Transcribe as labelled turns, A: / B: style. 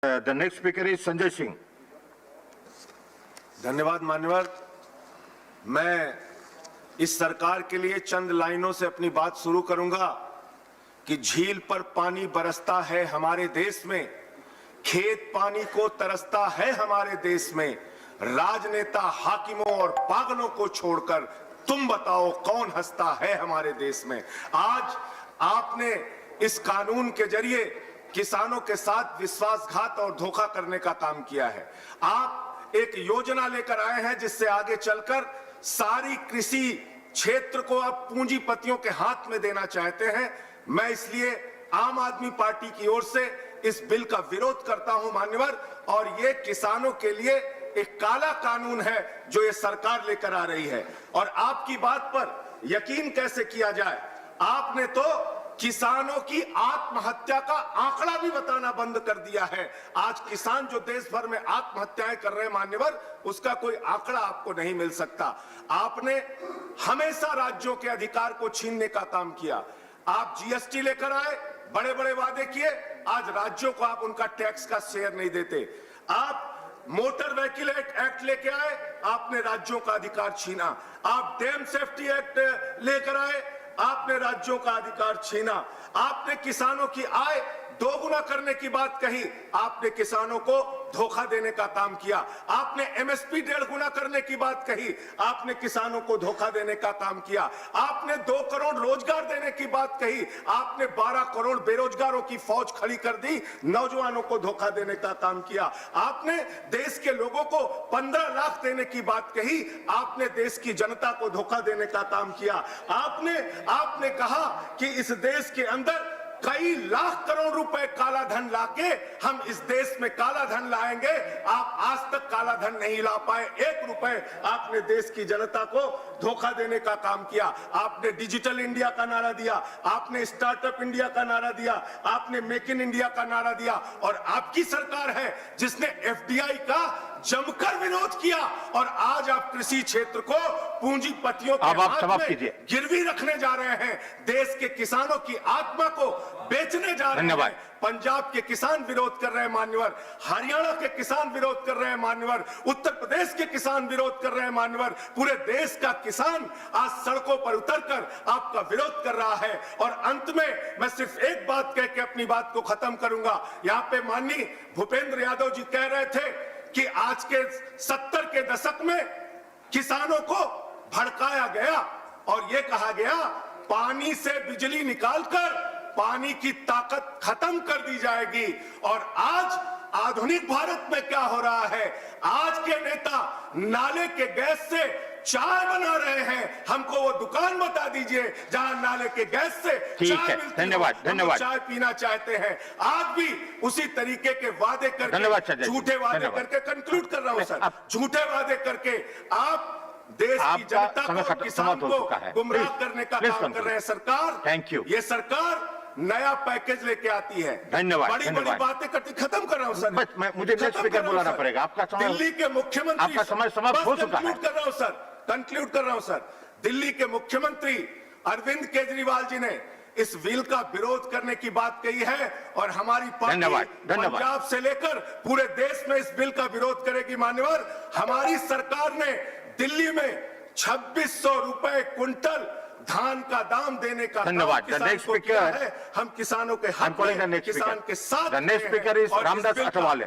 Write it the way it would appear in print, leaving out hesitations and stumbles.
A: The next speaker is Sanjay Singh.
B: धन्यवाद मान्यवर। मैं इस सरकार के लिए चंद लाइनों से अपनी बात शुरू करूंगा कि झील पर पानी बरसता है हमारे देश में, खेत पानी को तरसता है हमारे देश में, राजनेता हाकिमों और पागलों को छोड़कर तुम बताओ कौन हंसता है हमारे देश में। आज आपने इस कानून के जरिए किसानों के साथ विश्वासघात और धोखा करने का काम किया है। आप एक योजना लेकर आए हैं जिससे आगे चलकर सारी कृषि क्षेत्र को अब पूंजीपतियों के हाथ में देना चाहते हैं। मैं इसलिए आम आदमी पार्टी की ओर से इस बिल का विरोध करता हूं मान्यवर, और ये किसानों के लिए एक काला कानून है जो ये सरकार लेकर आ रही है। और आपकी बात पर यकीन कैसे किया जाए, आपने तो किसानों की आत्महत्या का आंकड़ा भी बताना बंद कर दिया है। आज किसान जो देश भर में आत्महत्याएं कर रहे हैं मान्यवर, उसका कोई आंकड़ा आपको नहीं मिल सकता। आपने हमेशा राज्यों के अधिकार को छीनने का काम किया। आप जीएसटी लेकर आए, बड़े बड़े वादे किए, आज राज्यों को आप उनका टैक्स का शेयर नहीं देते। आप मोटर व्हीकल एक्ट लेके आए, आपने राज्यों का अधिकार छीना। आप डैम सेफ्टी एक्ट लेकर आए, आपने राज्यों का अधिकार छीना। आपने किसानों की आय दोगुना करने की बात कही, आपने किसानों को धोखा देने का काम किया। आपने एमएसपी 1.5 गुना करने की बात कही, आपने किसानों को धोखा देने का काम किया। आपने 2 करोड़ रोजगार देने की बात कही, आपने 12 करोड़ बेरोजगारों की फौज खड़ी कर दी, नौजवानों को धोखा देने का काम किया। आपने देश के लोगों को 15 लाख देने की बात कही, आपने देश की जनता को धोखा देने का काम किया। आपने कहा कि इस देश के अंदर कई लाख करोड़ रुपए काला धन लाके हम इस देश में काला धन लाएंगे। आप आज तक काला धन नहीं ला पाए, 1 रुपए आपने देश की जनता को धोखा देने का काम किया। आपने डिजिटल इंडिया का नारा दिया, आपने स्टार्टअप इंडिया का नारा दिया, आपने मेक इन इंडिया का नारा दिया, और आपकी सरकार है जिसने एफडीआई का जमकर विरोध किया। और आज आप कृषि क्षेत्र को पूंजीपतियों के हाथ में गिरवी रखने जा रहे हैं, देश के किसानों की आत्मा को बेचने जा रहे हैं। पंजाब के किसान विरोध कर रहे हैं मान्यवर, हरियाणा के किसान विरोध कर रहे हैं मान्यवर, उत्तर प्रदेश के किसान विरोध कर रहे हैं मान्यवर। पूरे देश का किसान आज सड़कों पर उतरकर आपका विरोध कर रहा है। और अंत में मैं सिर्फ एक बात कह के अपनी बात को खत्म करूंगा। यहाँ पे माननीय भूपेंद्र यादव जी कह रहे थे कि आज के 70 के दशक में किसानों को भड़काया गया और यह कहा गया पानी से बिजली निकालकर पानी की ताकत खत्म कर दी जाएगी। और आज आधुनिक भारत में क्या हो रहा है, आज के नेता नाले के गैस से चाय बना रहे हैं। हमको वो दुकान बता दीजिए जहां नाले के गैस से चाय मिलती है। धन्यवाद। चाय पीना चाहते हैं। आज भी उसी तरीके के वादे करके, झूठे वादे करके, कंक्लूड कर रहा हूं सर, झूठे वादे करके आप देश की जनता को, किसान को गुमराह करने का काम कर रहे हैं। सरकार, थैंक यू, ये सरकार नया पैकेज लेके आती है। धन्यवाद। बड़ी बातें करती, खत्म कर रहा हूं सर।
A: मुझे नेक्स्ट स्पीकर बुलाना पड़ेगा। आपका समय,
B: दिल्ली के मुख्यमंत्री,
A: आपका समय समाप्त हो चुका है।
B: कंक्लूड कर रहा हूं सर, कंक्लूड कर रहा हूं सर। दिल्ली के मुख्यमंत्री अरविंद केजरीवाल जी ने इस बिल का विरोध करने की बात कही है, और हमारी पार्टी पंजाब से लेकर पूरे देश में इस बिल का विरोध करेगी मान्यवर। हमारी सरकार ने दिल्ली में 2600 रुपए क्विंटल धान का दाम देने का
A: धन्यवाद। नेक्स्ट स्पीकर
B: है, हम किसानों के हाथ में, किसान के साथ।
A: Next speaker is Ramdas Athawale.